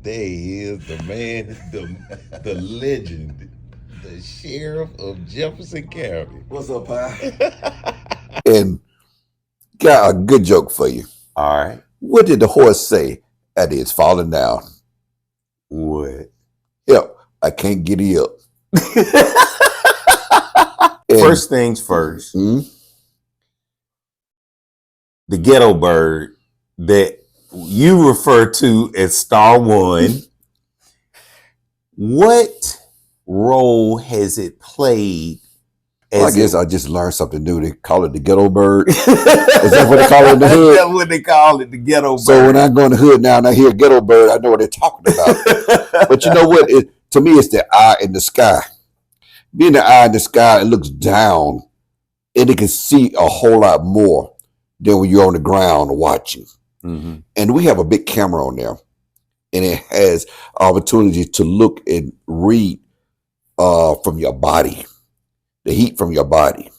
There he is, the man, the legend, the sheriff of Jefferson County. What's up, Pie? And got a good joke for you. All right. What did the horse say as it's falling down? What? Help, I can't get it up. First things first, Mhm. the ghetto bird that you refer to as Star One, what role has it played? Well, I guess I just learned something new. They call it the ghetto bird. Is that what they call it in the hood? That's what they call it, the ghetto bird. So when I go in the hood now and I hear ghetto bird, I know what they're talking about. But you know what? To me, it's the eye in the sky. Being the eye in the sky, it looks down and it can see a whole lot more than when you're on the ground watching. Mm-hmm. And we have a big camera on there, and it has opportunity to look and read from your body, the heat from your body.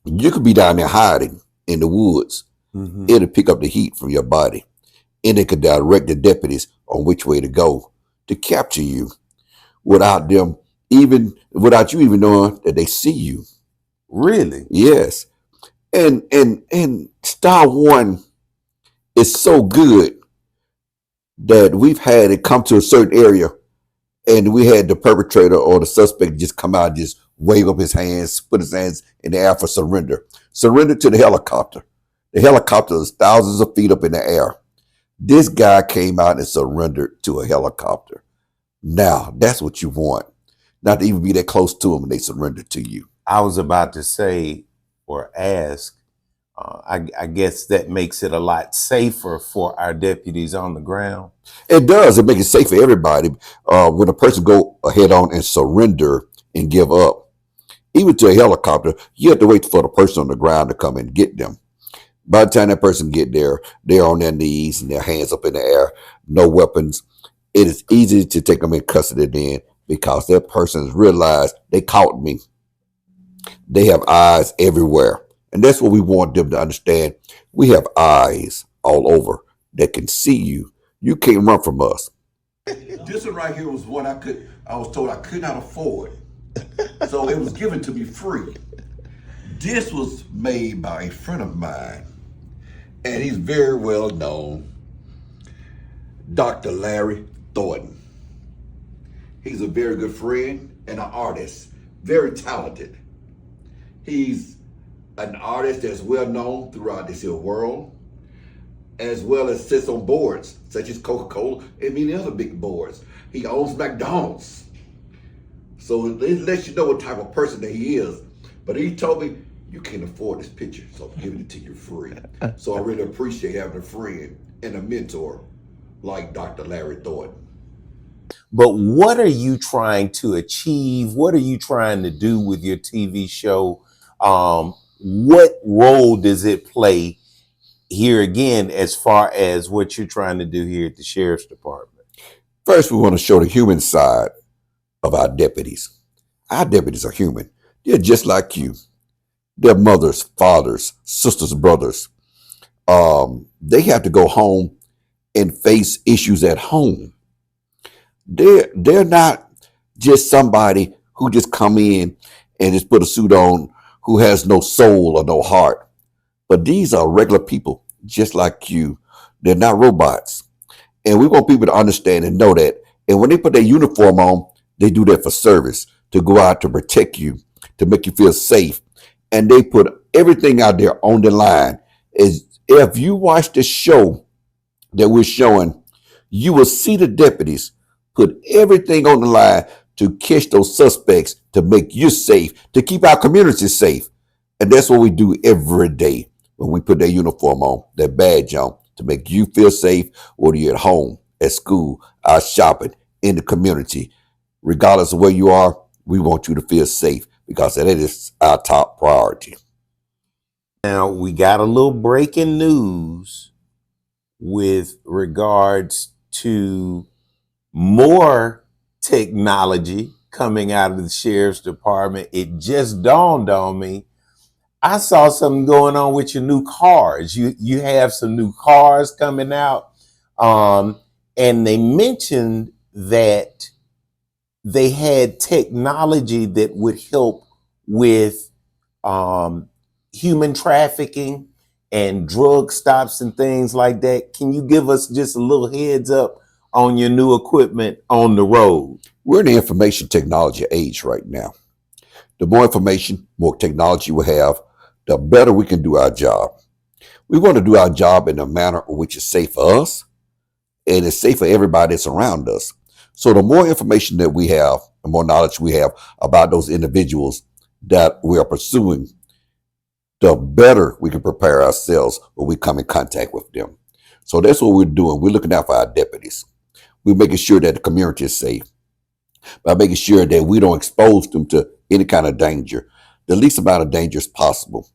You could be down there hiding in the woods. Mm-hmm. It'll pick up the heat from your body, and it could direct the deputies on which way to go to capture you without you even knowing that they see you. Really? Yes. And Star One is so good that we've had it come to a certain area, and we had the perpetrator or the suspect just come out and just wave up his hands, put his hands in the air for surrender. Surrender to the helicopter. The helicopter is thousands of feet up in the air. This guy came out and surrendered to a helicopter. Now, that's what you want. Not to even be that close to them when they surrender to you. I was about to say or ask, I guess that makes it a lot safer for our deputies on the ground. It does. It makes it safe for everybody. When a person go ahead on and surrender and give up, even to a helicopter, you have to wait for the person on the ground to come and get them. By the time that person get there, they're on their knees and their hands up in the air, no weapons. It is easy to take them in custody then because that person has realized they caught me. They have eyes everywhere. And that's what we want them to understand. We have eyes all over that can see you. You can't run from us. This one right here was one I was told I could not afford. So it was given to me free. This was made by a friend of mine, and he's very well known, Dr. Larry Thornton. He's a very good friend and an artist, very talented. He's an artist that's well known throughout this here world, as well as sits on boards such as Coca-Cola and many other big boards. He owns McDonald's. So it lets you know what type of person that he is. But he told me, you can't afford this picture, so I'm giving it to you free. So I really appreciate having a friend and a mentor like Dr. Larry Thornton. But what are you trying to achieve? What are you trying to do with your TV show? What role does it play here again as far as what you're trying to do here at the Sheriff's Department? First, we want to show the human side of our deputies. Our deputies are human. They're just like you. They're mothers, fathers, sisters, brothers. They have to go home and face issues at home. They're not just somebody who just come in and just put a suit on who has no soul or no heart. But these are regular people just like you. They're not robots. And we want people to understand and know that. And when they put their uniform on, they do that for service, to go out to protect you, to make you feel safe. And they put everything out there on the line. If you watch the show that we're showing, you will see the deputies put everything on the line to catch those suspects, to make you safe, to keep our community safe. And that's what we do every day when we put that uniform on, that badge on, to make you feel safe, whether you're at home, at school, out shopping, in the community. Regardless of where you are, we want you to feel safe because that is our top priority. Now, we got a little breaking news with regards to more technology coming out of the Sheriff's Department. It just dawned on me. I saw something going on with your new cars. You have some new cars coming out. and they mentioned that they had technology that would help with um, human trafficking and drug stops and things like that. Can you give us just a little heads up on your new equipment on the road? We're in the information technology age right now. The more information, more technology we have, the better we can do our job. We want to do our job in a manner which is safe for us and is safe for everybody that's around us. So the more information that we have, the more knowledge we have about those individuals that we are pursuing, the better we can prepare ourselves when we come in contact with them. So that's what we're doing. We're looking out for our deputies. We're making sure that the community is safe by making sure that we don't expose them to any kind of danger, the least amount of danger as possible.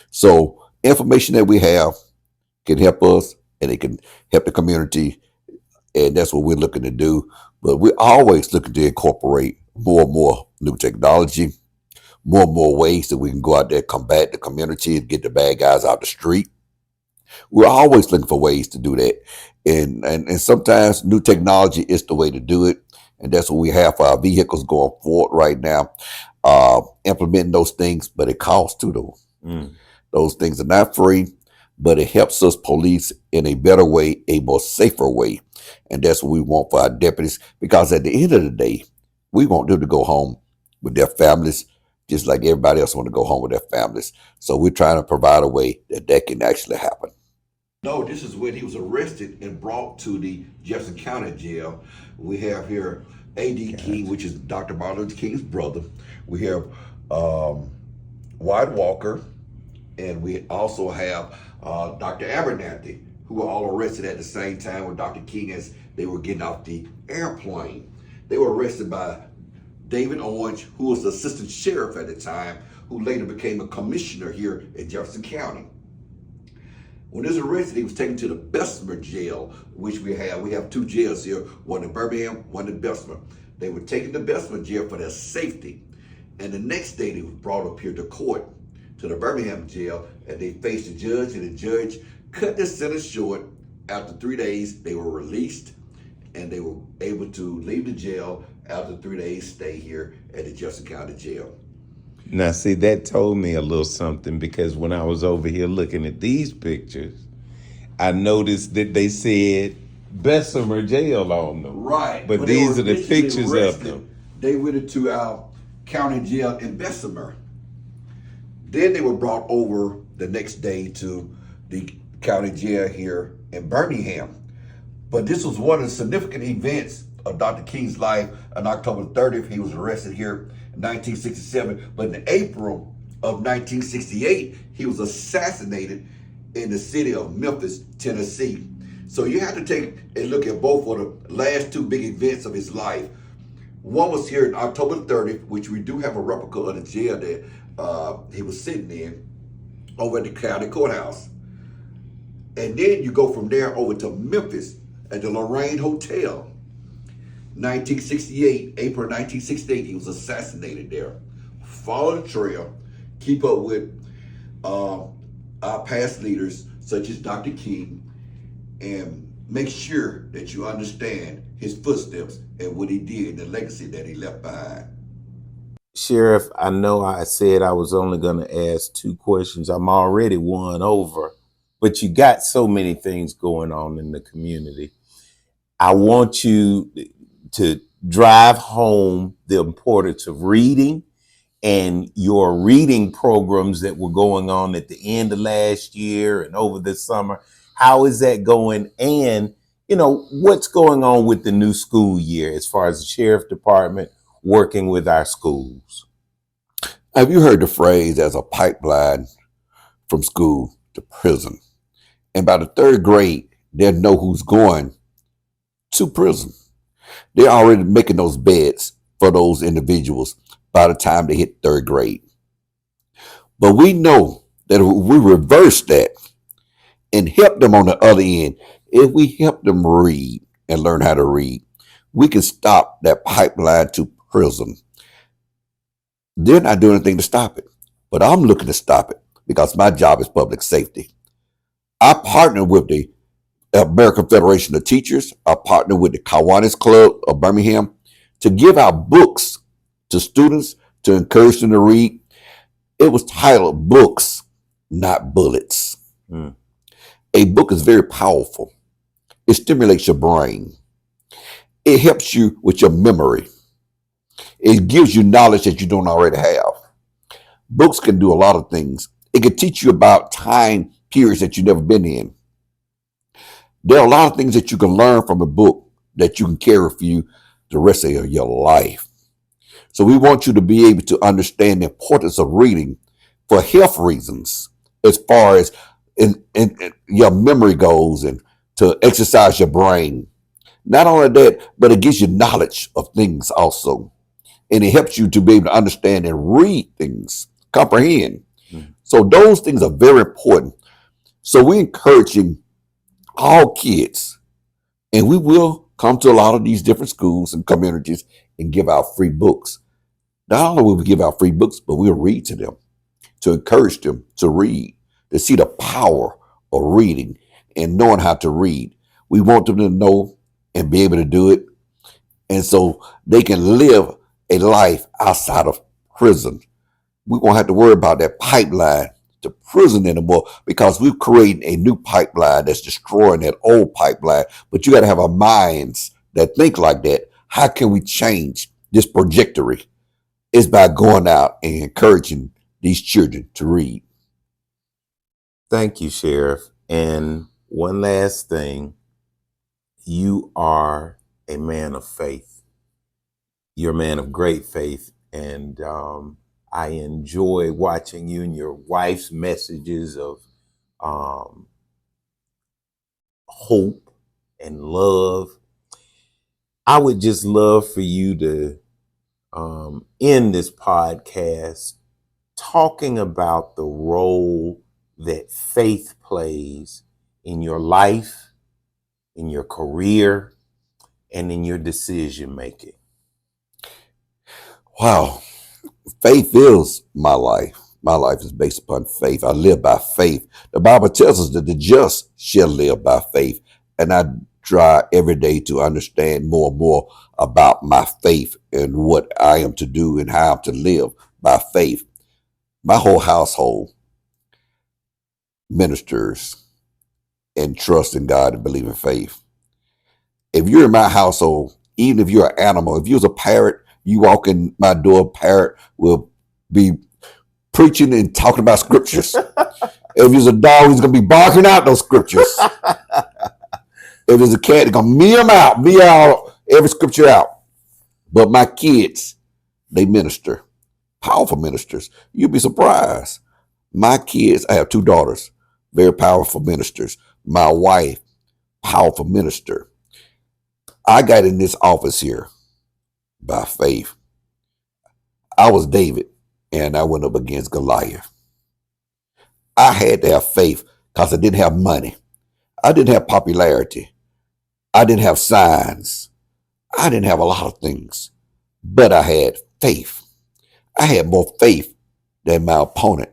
So information that we have can help us and it can help the community. And that's what we're looking to do. But we're always looking to incorporate more and more new technology, more and more ways that we can go out there, combat the community, and get the bad guys out the street. We're always looking for ways to do that. And sometimes new technology is the way to do it. And that's what we have for our vehicles going forward right now. Implementing those things, but it costs too, though. Those things are not free, but it helps us police in a better way, a more safer way. And that's what we want for our deputies, because at the end of the day, we want them to go home with their families, just like everybody else want to go home with their families. So we're trying to provide a way that that can actually happen. No, this is when he was arrested and brought to the Jefferson County Jail. We have here A.D. King, which is Dr. Martin Luther King's brother. We have Wyatt Walker, and we also have Dr. Abernathy, who were all arrested at the same time with Dr. King as they were getting off the airplane. They were arrested by David Orange, who was the assistant sheriff at the time, who later became a commissioner here in Jefferson County. When he was arrested, he was taken to the Bessemer jail, which we have. We have two jails here, one in Birmingham, one in Bessemer. They were taken to Bessemer jail for their safety. And the next day, they were brought up here to court, to the Birmingham jail, and they faced the judge, and the judge cut their sentence short. After 3 days, they were released, and they were able to leave the jail after 3 days stay here at the Jefferson County Jail. Now, see, that told me a little something, because when I was over here looking at these pictures, I noticed that they said Bessemer Jail on them. Right. But these are the pictures of them. They went into our county jail in Bessemer. Then they were brought over the next day to the county jail here in Birmingham. But this was one of the significant events of Dr. King's life. On October 30th, he was arrested here in 1967. But in April of 1968, he was assassinated in the city of Memphis, Tennessee. So you have to take a look at both of the last two big events of his life. One was here on October 30th, which we do have a replica of the jail that he was sitting in over at the county courthouse. And then you go from there over to Memphis at the Lorraine Hotel. 1968, April 1968, he was assassinated there. Follow the trail, keep up with our past leaders, such as Dr. King, and make sure that you understand his footsteps and what he did and the legacy that he left behind. Sheriff, I know I said I was only going to ask two questions. I'm already one over, but you got so many things going on in the community. I want you to drive home the importance of reading and your reading programs that were going on at the end of last year and over the summer. How is that going? And, what's going on with the new school year as far as the sheriff department working with our schools? Have you heard the phrase as a pipeline from school to prison? And by the third grade, they'll know who's going to prison. They're already making those beds for those individuals by the time they hit third grade. But we know that if we reverse that and help them on the other end, if we help them read and learn how to read, we can stop that pipeline to prison. They're not doing anything to stop it, but I'm looking to stop it because my job is public safety. I partner with the American Federation of Teachers. I partnered with the Kiwanis Club of Birmingham to give out books to students to encourage them to read. It was titled Books, Not Bullets. Mm. A book is very powerful. It stimulates your brain. It helps you with your memory. It gives you knowledge that you don't already have. Books can do a lot of things. It can teach you about time periods that you've never been in. There are a lot of things that you can learn from a book that you can carry for you the rest of your life. So we want you to be able to understand the importance of reading for health reasons, as far as in your memory goes, and to exercise your brain. Not only that, but it gives you knowledge of things also. And it helps you to be able to understand and read things, comprehend. Mm. So those things are very important. So we're encouraging all kids, and we will come to a lot of these different schools and communities and give out free books. Not only will we give out free books, but we'll read to them, to encourage them to read, to see the power of reading and knowing how to read. We want them to know and be able to do it, and so they can live a life outside of prison. We won't have to worry about that pipeline to prison anymore, because we're creating a new pipeline that's destroying that old pipeline. But you got to have our minds that think like that. How can we change this trajectory? It's by going out and encouraging these children to read. Thank you, Sheriff. And one last thing, you are a man of faith. You're a man of great faith. And I enjoy watching you and your wife's messages of hope and love. I would just love for you to end this podcast talking about the role that faith plays in your life, in your career, and in your decision making. Wow. Faith is my life. My life is based upon faith. I live by faith. The Bible tells us that the just shall live by faith. And I try every day to understand more and more about my faith and what I am to do and how I'm to live by faith. My whole household ministers and trust in God and believe in faith. If you're in my household, even if you're an animal, if you was a parrot, you walk in my door, a parrot will be preaching and talking about scriptures. If he's a dog, he's going to be barking out those scriptures. If it's a cat, they're going to meow every scripture out. But my kids, they minister, powerful ministers. You'd be surprised. My kids, I have two daughters, very powerful ministers. My wife, powerful minister. I got in this office here by faith. I was David, and I went up against Goliath. I had to have faith because I didn't have money. I didn't have popularity. I didn't have signs. I didn't have a lot of things, but I had faith. I had more faith than my opponent.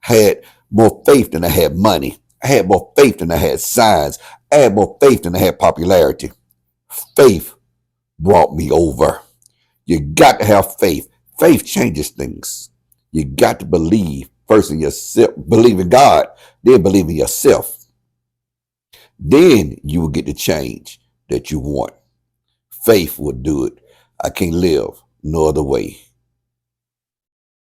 I had more faith than I had money. I had more faith than I had signs. I had more faith than I had popularity. Faith brought me over. You got to have faith. Faith changes things. You got to believe first in yourself, believe in God, then believe in yourself. Then you will get the change that you want. Faith will do it. I can't live no other way.